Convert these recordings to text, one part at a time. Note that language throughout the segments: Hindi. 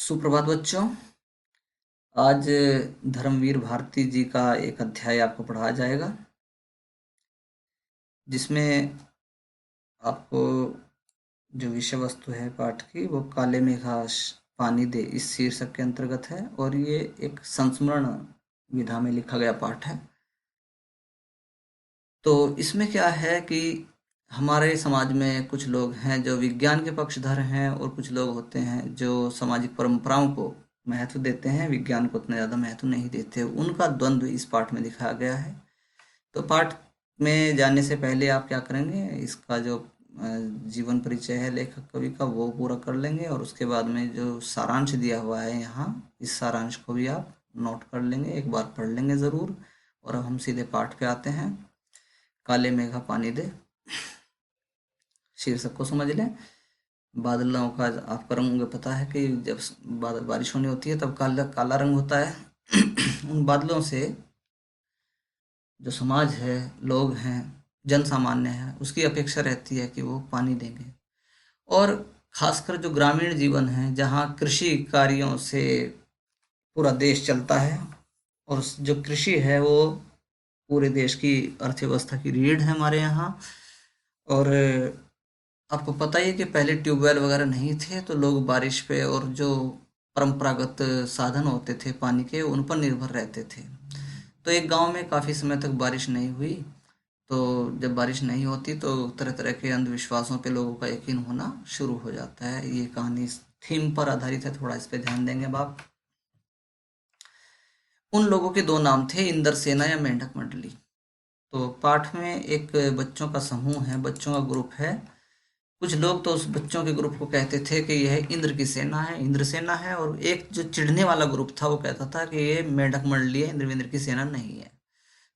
सुप्रभात बच्चों। आज धर्मवीर भारती जी का एक अध्याय आपको पढ़ाया जाएगा, जिसमें आपको जो विषय वस्तु है पाठ की वो काले मेघाश पानी दे इस शीर्षक के अंतर्गत है। और ये एक संस्मरण विधा में लिखा गया पाठ है। तो इसमें क्या है कि हमारे समाज में कुछ लोग हैं जो विज्ञान के पक्षधर हैं, और कुछ लोग होते हैं जो सामाजिक परंपराओं को महत्व देते हैं, विज्ञान को उतना ज़्यादा महत्व नहीं देते। उनका द्वंद्व इस पाठ में दिखाया गया है। तो पाठ में जाने से पहले आप क्या करेंगे, इसका जो जीवन परिचय है लेखक कवि का वो पूरा कर लेंगे, और उसके बाद में जो सारांश दिया हुआ है यहाँ, इस सारांश को भी आप नोट कर लेंगे, एक बार पढ़ लेंगे ज़रूर। और अब हम सीधे पाठ पे आते हैं। काले मेघा पानी दे शीर्षक को समझ लें। बादलों का आपका रंग मुझे पता है कि जब बारिश होनी होती है तब काला काला रंग होता है। उन बादलों से जो समाज है, लोग हैं, जन सामान्य है, उसकी अपेक्षा रहती है कि वो पानी देंगे। और खासकर जो ग्रामीण जीवन है, जहाँ कृषि कार्यों से पूरा देश चलता है, और जो कृषि है वो पूरे देश की अर्थव्यवस्था की रीढ़ है हमारे यहाँ। और आपको पता ही है कि पहले ट्यूबवेल वगैरह नहीं थे, तो लोग बारिश पे और जो परंपरागत साधन होते थे पानी के, उन पर निर्भर रहते थे। तो एक गांव में काफ़ी समय तक बारिश नहीं हुई। तो जब बारिश नहीं होती तो तरह तरह के अंधविश्वासों पे लोगों का यकीन होना शुरू हो जाता है। ये कहानी इस थीम पर आधारित है, थोड़ा इस पे ध्यान देंगे अब आप। उन लोगों के दो नाम थे, इंद्रसेना या मेंढक मंडली। तो पाठ में एक बच्चों का समूह है, बच्चों का ग्रुप है। कुछ लोग तो उस बच्चों के ग्रुप को कहते थे कि यह इंद्र की सेना है, इंद्र सेना है। और एक जो चिढ़ने वाला ग्रुप था वो कहता था कि ये मेंढक मंडली है, इंद्रविंद्र की सेना नहीं है।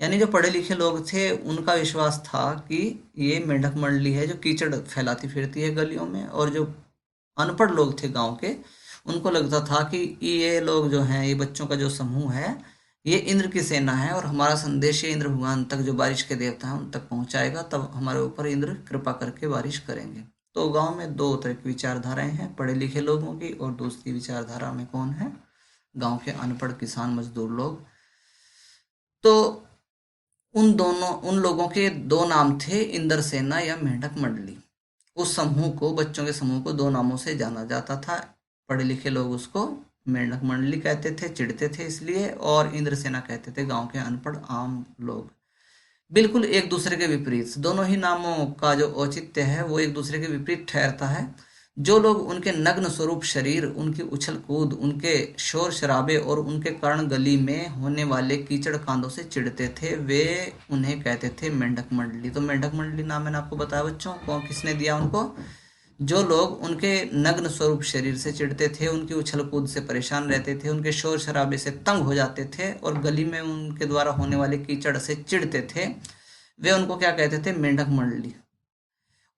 यानी जो पढ़े लिखे लोग थे उनका विश्वास था कि ये मेंढक मंडली है जो कीचड़ फैलाती फिरती है गलियों में। और जो अनपढ़ लोग थे गांव के, उनको लगता था कि ये लोग जो हैं, ये बच्चों का जो समूह है, ये इंद्र की सेना है, और हमारा संदेश ये इंद्र भगवान तक, जो बारिश के देवता हैं, उन तक पहुंचाएगा, तब हमारे ऊपर इंद्र कृपा करके बारिश करेंगे। तो गांव में दो तरह की विचारधाराएं हैं, पढ़े लिखे लोगों की, और दूसरी विचारधारा में कौन है, गांव के अनपढ़ किसान मजदूर लोग। तो उन लोगों के दो नाम थे, इंद्रसेना या मेंढक मंडली। उस समूह को, बच्चों के समूह को, दो नामों से जाना जाता था। पढ़े लिखे लोग उसको मेंढक मंडली कहते थे, चिढ़ते थे इसलिए, और इंद्रसेना कहते थे गांव के अनपढ़ आम लोग। बिल्कुल एक दूसरे के विपरीत, दोनों ही नामों का जो औचित्य है वो एक दूसरे के विपरीत ठहरता है। जो लोग उनके नग्न स्वरूप शरीर, उनकी उछल कूद, उनके शोर शराबे और उनके कारण गली में होने वाले कीचड़ कांदों से चिढ़ते थे, वे उन्हें कहते थे मेंढक मंडली। तो मेंढक मंडली नाम मैंने आपको बताया बच्चों, कौन किसने दिया उनको। जो लोग उनके नग्न स्वरूप शरीर से चिढ़ते थे, उनकी उछल कूद से परेशान रहते थे, उनके शोर शराबे से तंग हो जाते थे, और गली में उनके द्वारा होने वाले कीचड़ से चिढ़ते थे, वे उनको क्या कहते थे, मेंढक मंडली।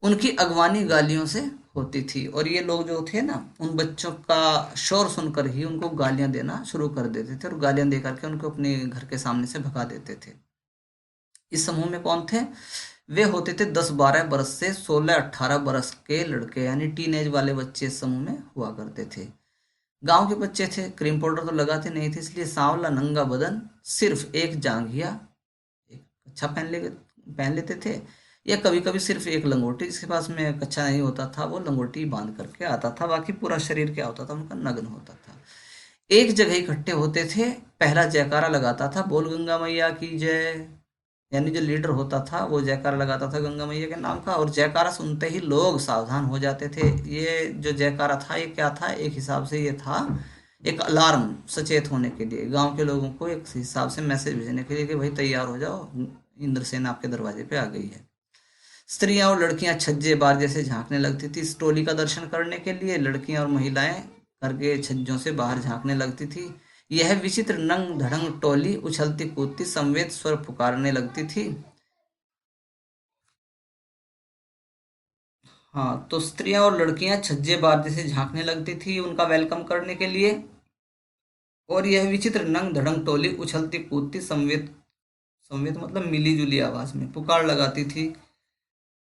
उनकी अगवानी गालियों से होती थी, और ये लोग जो थे ना, उन बच्चों का शोर सुनकर ही उनको गालियां देना शुरू कर देते थे, और गालियां दे करके उनको अपने घर के सामने से भगा देते थे। इस समूह में कौन थे, वे होते थे 10-12 बरस से 16-18 बरस के लड़के, यानी टीनेज वाले बच्चे इस समूह में हुआ करते थे। गांव के बच्चे थे, क्रीम पाउडर तो लगाते नहीं थे, इसलिए सांवला नंगा बदन, सिर्फ एक जांघिया, एक कच्छा पहन लेते थे, या कभी कभी सिर्फ एक लंगोटी, जिसके पास में कच्छा नहीं होता था वो लंगोटी बांध करके आता था, बाकी पूरा शरीर क्या होता था उनका, नग्न होता था। एक जगह इकट्ठे होते थे, पहला जयकारा लगाता था, बोल गंगा मैया की जय। यानी जो लीडर होता था वो जयकारा लगाता था गंगा मैया के नाम का, और जयकारा सुनते ही लोग सावधान हो जाते थे। ये जो जयकारा था ये क्या था, एक हिसाब से ये था एक अलार्म, सचेत होने के लिए, गांव के लोगों को एक हिसाब से मैसेज भेजने के लिए कि भाई तैयार हो जाओ, इंद्रसेना आपके दरवाजे पे आ गई है। स्त्रियां और लड़कियां छज्जे बार जैसे झांकने लगती थी इस टोली का दर्शन करने के लिए। लड़कियां और महिलाएं करके छज्जों से बाहर झांकने लगती थी। यह विचित्र नंग धड़ंग टोली उछलती कूदती संवेद स्वर पुकारने लगती थी। हाँ, तो स्त्रियां और लड़कियां छज्जे बार जैसे झांकने लगती थी उनका वेलकम करने के लिए। और यह विचित्र नंग धड़ंग टोली उछलती कूदती संवेद, संवेद मतलब मिली जुली आवाज में पुकार लगाती थी।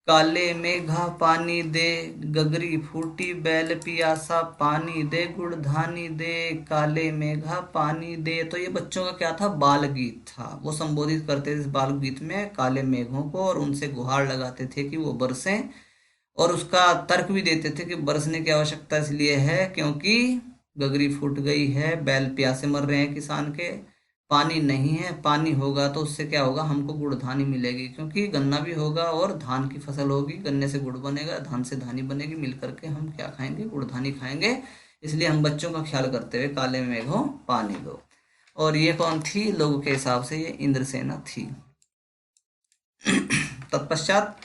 काले मेघा पानी दे, गगरी फूटी बैल पियासा पानी दे, गुड़ धानी दे, काले मेघा पानी दे। तो ये बच्चों का क्या था, बाल गीत था। वो संबोधित करते थे इस बाल गीत में काले मेघों को और उनसे गुहार लगाते थे कि वो बरसें। और उसका तर्क भी देते थे कि बरसने की आवश्यकता इसलिए है क्योंकि गगरी फूट गई है, बैल प्यासे मर रहे हैं किसान के, पानी नहीं है। पानी होगा तो उससे क्या होगा, हमको गुड़ धानी मिलेगी, क्योंकि गन्ना भी होगा और धान की फसल होगी, गन्ने से गुड़ बनेगा, धान से धानी बनेगी, मिल करके हम क्या खाएंगे, गुड़ धानी खाएंगे। इसलिए हम बच्चों का ख्याल करते हुए काले मेघों पानी दो। और ये कौन थी, लोगों के हिसाब से ये इंद्रसेना थी। तत्पश्चात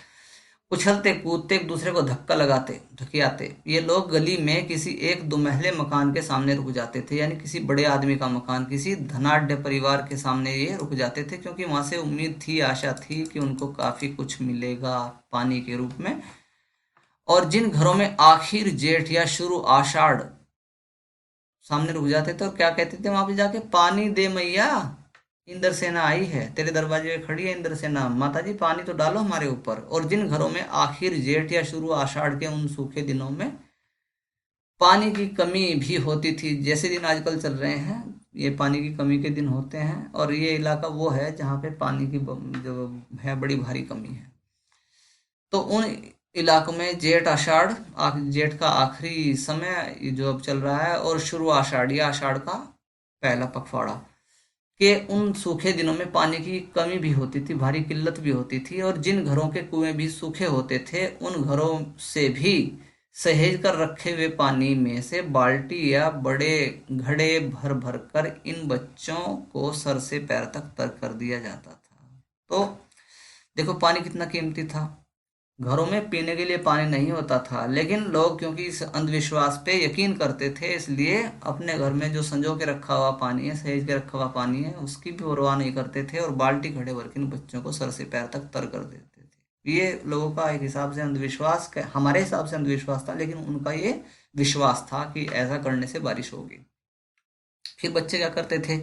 उछलते कूदते एक दूसरे को धक्का लगाते धकियाते ये लोग गली में किसी एक दुमहले मकान के सामने रुक जाते थे, यानी किसी बड़े आदमी का मकान, किसी धनाढ्य परिवार के सामने ये रुक जाते थे, क्योंकि वहां से उम्मीद थी, आशा थी कि उनको काफी कुछ मिलेगा पानी के रूप में। और जिन घरों में आखिर जेठ या शुरू आषाढ़ सामने रुक जाते थे और क्या कहते थे वहां पे जाके, पानी दे मैया, इंद्र सेना आई है, तेरे दरवाजे पे खड़ी है इंद्र सेना, माता जी पानी तो डालो हमारे ऊपर। और जिन घरों में आखिर जेठ या शुरू आषाढ़ के उन सूखे दिनों में पानी की कमी भी होती थी, जैसे दिन आजकल चल रहे हैं, ये पानी की कमी के दिन होते हैं। और ये इलाका वो है जहाँ पे पानी की जो है बड़ी भारी कमी है। तो उन इलाकों में जेठ आषाढ़, जेठ का आखिरी समय जो अब चल रहा है, और शुरू आषाढ़ या आषाढ़ का पहला पखवाड़ा के उन सूखे दिनों में पानी की कमी भी होती थी, भारी किल्लत भी होती थी। और जिन घरों के कुएं भी सूखे होते थे उन घरों से भी सहेज कर रखे हुए पानी में से बाल्टी या बड़े घड़े भर भर कर इन बच्चों को सर से पैर तक तर कर दिया जाता था। तो देखो पानी कितना कीमती था। घरों में पीने के लिए पानी नहीं होता था, लेकिन लोग क्योंकि इस अंधविश्वास पे यकीन करते थे, इसलिए अपने घर में जो संजो के रखा हुआ पानी है, सहेज के रखा हुआ पानी है, उसकी भी परवाह नहीं करते थे और बाल्टी घड़े भर के इन बच्चों को सर से पैर तक तर कर देते थे। ये लोगों का एक हिसाब से अंधविश्वास, हमारे हिसाब से अंधविश्वास था, लेकिन उनका ये विश्वास था कि ऐसा करने से बारिश होगी। फिर बच्चे क्या करते थे,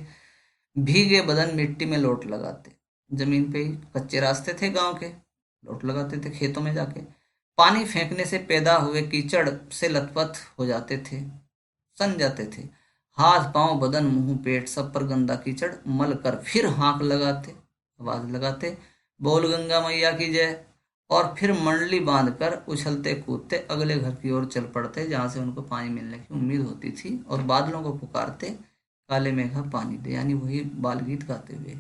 भीगे बदन मिट्टी में लोट लगाते, जमीन पे ही कच्चे रास्ते थे गांव के, लोट लगाते थे खेतों में जाके। पानी फेंकने से पैदा हुए कीचड़ से लथपथ हो जाते थे, सन जाते थे। हाथ पांव बदन मुंह पेट सब पर गंदा कीचड़ मल कर फिर हाँक लगाते, आवाज लगाते, बोल गंगा मैया की जय। और फिर मंडली बांधकर उछलते कूदते अगले घर की ओर चल पड़ते, जहां से उनको पानी मिलने की उम्मीद होती थी, और बादलों को पुकारते, काले मेघा पानी दे, यानी वही बाल गीत गाते हुए।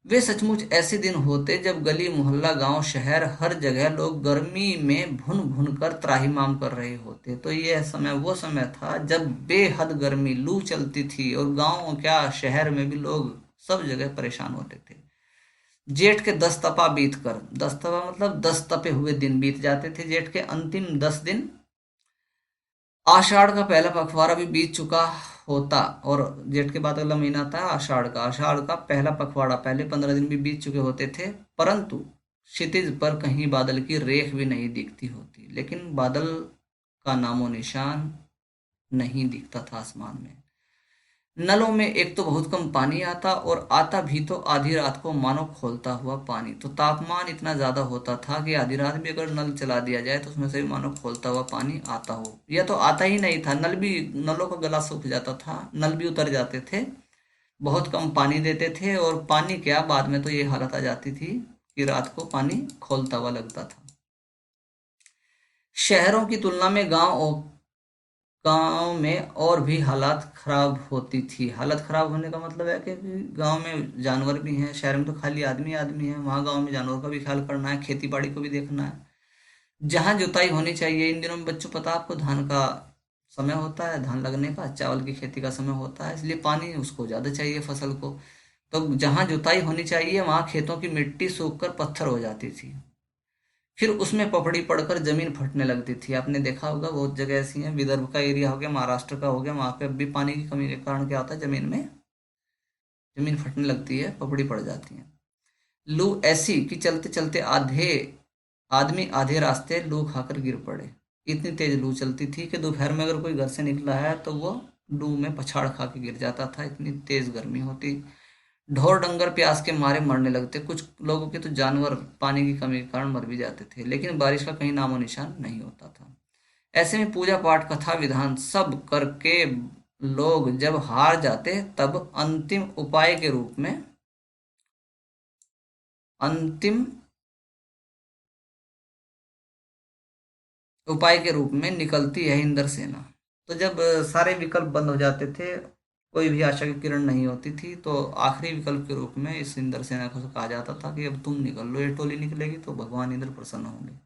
वे सचमुच ऐसे दिन होते जब गली मोहल्ला गांव शहर हर जगह लोग गर्मी में भुन भुन कर त्राहिमाम कर रहे होते। तो यह समय वो समय था जब बेहद गर्मी लू चलती थी, और गांव क्या शहर में भी लोग सब जगह परेशान होते थे। जेठ के 10 तपा बीत कर, 10 तपा मतलब 10 तपे हुए दिन बीत जाते थे, जेठ के अंतिम 10 दिन। आषाढ़ का पहला पखवाड़ा भी बीत चुका होता, और जेठ के बाद अगला महीना आता है आषाढ़ का। आषाढ़ का पहला पखवाड़ा, पहले 15 दिन भी बीत चुके होते थे, परंतु क्षितिज पर कहीं बादल की रेख भी नहीं दिखती होती। लेकिन बादल का नामो निशान नहीं दिखता था आसमान में। नलों में एक तो बहुत कम पानी आता, और आता भी तो आधी रात को मानो खोलता हुआ पानी। तो तापमान इतना ज्यादा होता था कि आधी रात भी अगर नल चला दिया जाए तो उसमें से भी मानो खोलता हुआ पानी आता हो, या तो आता ही नहीं था। नलों का गला सूख जाता था, नल भी उतर जाते थे, बहुत कम पानी देते थे। और पानी क्या, बाद में तो ये हालत आ जाती थी कि रात को पानी खोलता हुआ लगता था। शहरों की तुलना में गांव में और भी हालात खराब होती थी। हालत खराब होने का मतलब है कि गांव में जानवर भी हैं, शहर में तो खाली आदमी आदमी है, वहां गांव में जानवर का भी ख्याल करना है, खेती बाड़ी को भी देखना है। जहां जुताई होनी चाहिए, इन दिनों में बच्चों पता है आपको, धान का समय होता है, धान लगने का, चावल की खेती का समय होता है, इसलिए पानी उसको ज्यादा चाहिए फसल को। तो जहां जुताई होनी चाहिए वहां खेतों की मिट्टी सूख कर पत्थर हो जाती थी, फिर उसमें पपड़ी पड़कर जमीन फटने लगती थी। आपने देखा होगा बहुत जगह ऐसी हैं, विदर्भ का एरिया हो गया, महाराष्ट्र का हो गया, वहां पे अब भी पानी की कमी के कारण क्या होता है, जमीन फटने लगती है, पपड़ी पड़ जाती है। लू ऐसी कि चलते चलते आदमी आधे रास्ते लू खाकर गिर पड़े। इतनी तेज लू चलती थी कि दोपहर में अगर कोई घर से निकला है तो वो लू में पछाड़ खा के गिर जाता था, इतनी तेज गर्मी होती। ढोर डंगर प्यास के मारे मरने लगते, कुछ लोगों के तो जानवर पानी की कमी के कारण मर भी जाते थे, लेकिन बारिश का कहीं नामो निशान नहीं होता था। ऐसे में पूजा पाठ कथा विधान सब करके लोग जब हार जाते, तब अंतिम उपाय के रूप में निकलती है इंद्र सेना। तो जब सारे विकल्प बंद हो जाते थे, कोई भी आशा की किरण नहीं होती थी, तो आखिरी विकल्प के रूप में इस इंद्र सेना को कहा जाता था कि अब तुम निकल लो, ये टोली निकलेगी तो भगवान इंद्र प्रसन्न होंगे।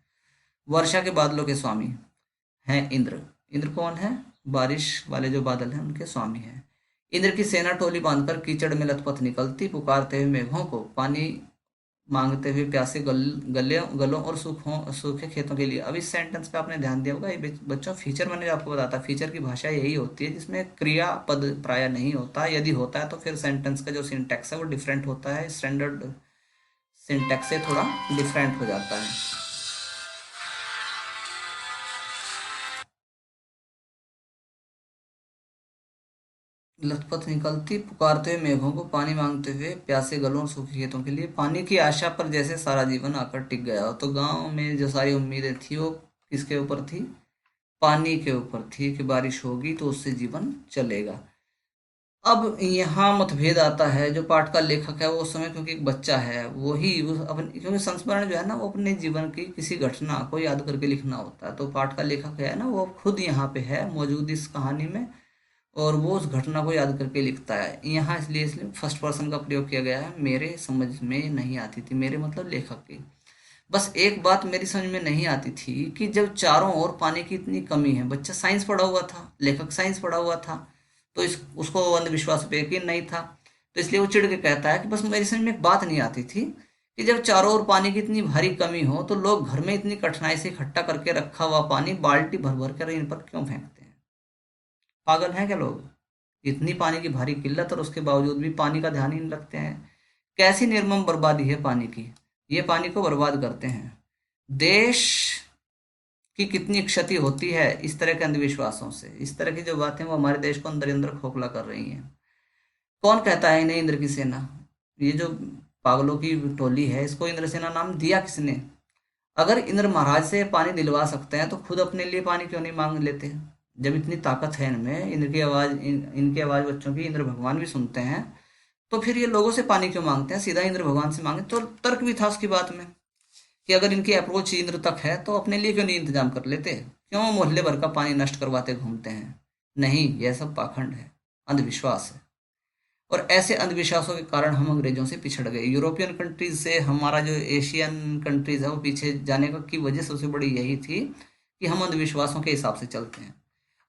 वर्षा के बादलों के स्वामी हैं इंद्र। इंद्र कौन है? बारिश वाले जो बादल हैं उनके स्वामी हैं। इंद्र की सेना टोली बांधकर कीचड़ में लथपथ निकलती, पुकारते हुए मेघों को, पानी मांगते हुए प्यासे गलों और सूखे खेतों के लिए। अब इस सेंटेंस पे आपने ध्यान दिया होगा, ये बच्चों फीचर मैंने जो आपको बताया, फीचर की भाषा यही होती है जिसमें क्रिया पद प्राय नहीं होता। यदि होता है तो फिर सेंटेंस का जो सिंटैक्स है वो डिफरेंट होता है, स्टैंडर्ड सिंटैक्स से थोड़ा डिफरेंट हो जाता है। लथपथ निकलती, पुकारते हुए मेघों को, पानी मांगते हुए प्यासे गलों और सूखे खेतों के लिए। पानी की आशा पर जैसे सारा जीवन आकर टिक गया हो। तो गांव में जो सारी उम्मीदें थी वो किसके ऊपर थी? पानी के ऊपर थी कि बारिश होगी तो उससे जीवन चलेगा। अब यहाँ मतभेद आता है। जो पाठ का लेखक है वो उस समय क्योंकि एक बच्चा है, वो ही अपने, क्योंकि संस्मरण जो है ना वो अपने जीवन की किसी घटना को याद करके लिखना होता है, तो पाठ का लेखक है ना वो खुद यहाँ पे है मौजूद इस कहानी में, और वो उस घटना को याद करके लिखता है। यहाँ इसलिए फर्स्ट पर्सन का प्रयोग किया गया है। मेरे समझ में नहीं आती थी, मेरे मतलब लेखक की। बस एक बात मेरी समझ में नहीं आती थी कि जब चारों ओर पानी की इतनी कमी है, बच्चा साइंस पढ़ा हुआ था, लेखक साइंस पढ़ा हुआ था, तो इस उसको अंधविश्वास पे यकीन नहीं था, तो इसलिए वो चिढ़ के कहता है कि बस मेरी समझ में एक बात नहीं आती थी कि जब चारों ओर पानी की इतनी भारी कमी हो तो लोग घर में इतनी कठिनाई से इकट्ठा करके रखा हुआ पानी बाल्टी भर भर कर इन पर क्यों फेंकते हैं? पागल हैं क्या लोग? इतनी पानी की भारी किल्लत और उसके बावजूद भी पानी का ध्यान ही नहीं रखते हैं। कैसी निर्मम बर्बादी है पानी की, ये पानी को बर्बाद करते हैं। देश की कितनी क्षति होती है इस तरह के अंधविश्वासों से। इस तरह की जो बातें वो हमारे देश को अंदर ही अंदर खोखला कर रही हैं। कौन कहता है इन्हें इंद्र की सेना? ये जो पागलों की टोली है, इसको इंद्र सेना नाम दिया किसने? अगर इंद्र महाराज से पानी दिलवा सकते हैं तो खुद अपने लिए पानी क्यों नहीं मांग लेते? जब इतनी ताकत है इनमें, इनकी आवाज बच्चों की इंद्र भगवान भी सुनते हैं, तो फिर ये लोगों से पानी क्यों मांगते हैं? सीधा इंद्र भगवान से मांगे तो तर्क भी था उसकी बात में, कि अगर इनकी अप्रोच इंद्र तक है तो अपने लिए क्यों नहीं इंतजाम कर लेते? क्यों मोहल्ले भर का पानी नष्ट करवाते घूमते हैं? नहीं, यह सब पाखंड है, अंधविश्वास है। और ऐसे अंधविश्वासों के कारण हम अंग्रेजों से पिछड़ गए। यूरोपियन कंट्रीज से हमारा जो एशियन कंट्रीज है वो पीछे जाने का की वजह सबसे बड़ी यही थी कि हम अंधविश्वासों के हिसाब से चलते हैं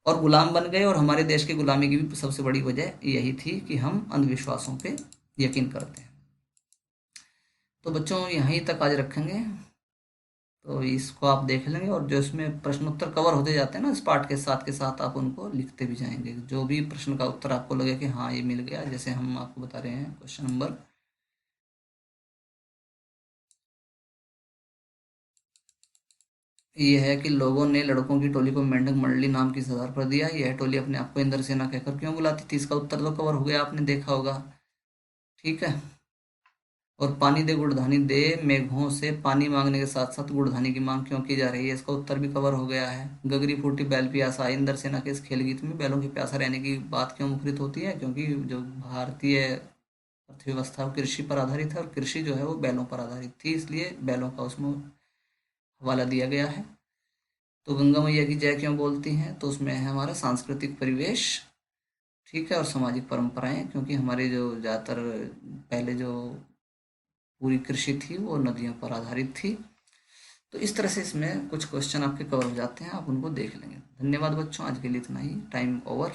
और गुलाम बन गए। और हमारे देश की गुलामी की भी सबसे बड़ी वजह यही थी कि हम अंधविश्वासों पे यकीन करते हैं। तो बच्चों यहीं तक आज रखेंगे, तो इसको आप देख लेंगे, और जो इसमें प्रश्न उत्तर कवर होते जाते हैं ना इस पाठ के साथ आप उनको लिखते भी जाएंगे। जो भी प्रश्न का उत्तर आपको लगे कि हाँ ये मिल गया, जैसे हम आपको बता रहे हैं क्वेश्चन नंबर, ये है कि लोगों ने लड़कों की टोली को मेंढक मंडली नाम की सजार पर दिया। यह टोली अपने आप को इंद्र सेना कहकर क्यों बुलाती थी? इसका उत्तर तो कवर हो गया, आपने देखा होगा। ठीक है। और पानी दे गुड़धानी दे, मेघों से पानी मांगने के साथ साथ गुड़धानी की मांग क्यों की जा रही है? इसका उत्तर भी कवर हो गया है। गगरी फूटी बैल प्यासा, इंद्र सेना के इस खेल गीत में बैलों के प्यासा रहने की बात क्यों मुखरित होती है? क्योंकि जो भारतीय अर्थव्यवस्था वो कृषि पर आधारित है, और कृषि जो है वो बैलों पर आधारित थी, इसलिए बैलों का उसमें हवाला दिया गया है। तो गंगा मैया की जय क्यों बोलती हैं? तो उसमें है हमारा सांस्कृतिक परिवेश, ठीक है, और सामाजिक परंपराएं, क्योंकि हमारे जो ज़्यादातर पहले जो पूरी कृषि थी वो नदियों पर आधारित थी। तो इस तरह से इसमें कुछ क्वेश्चन आपके कवर हो जाते हैं, आप उनको देख लेंगे। धन्यवाद बच्चों, आज के लिए इतना ही, टाइम ओवर।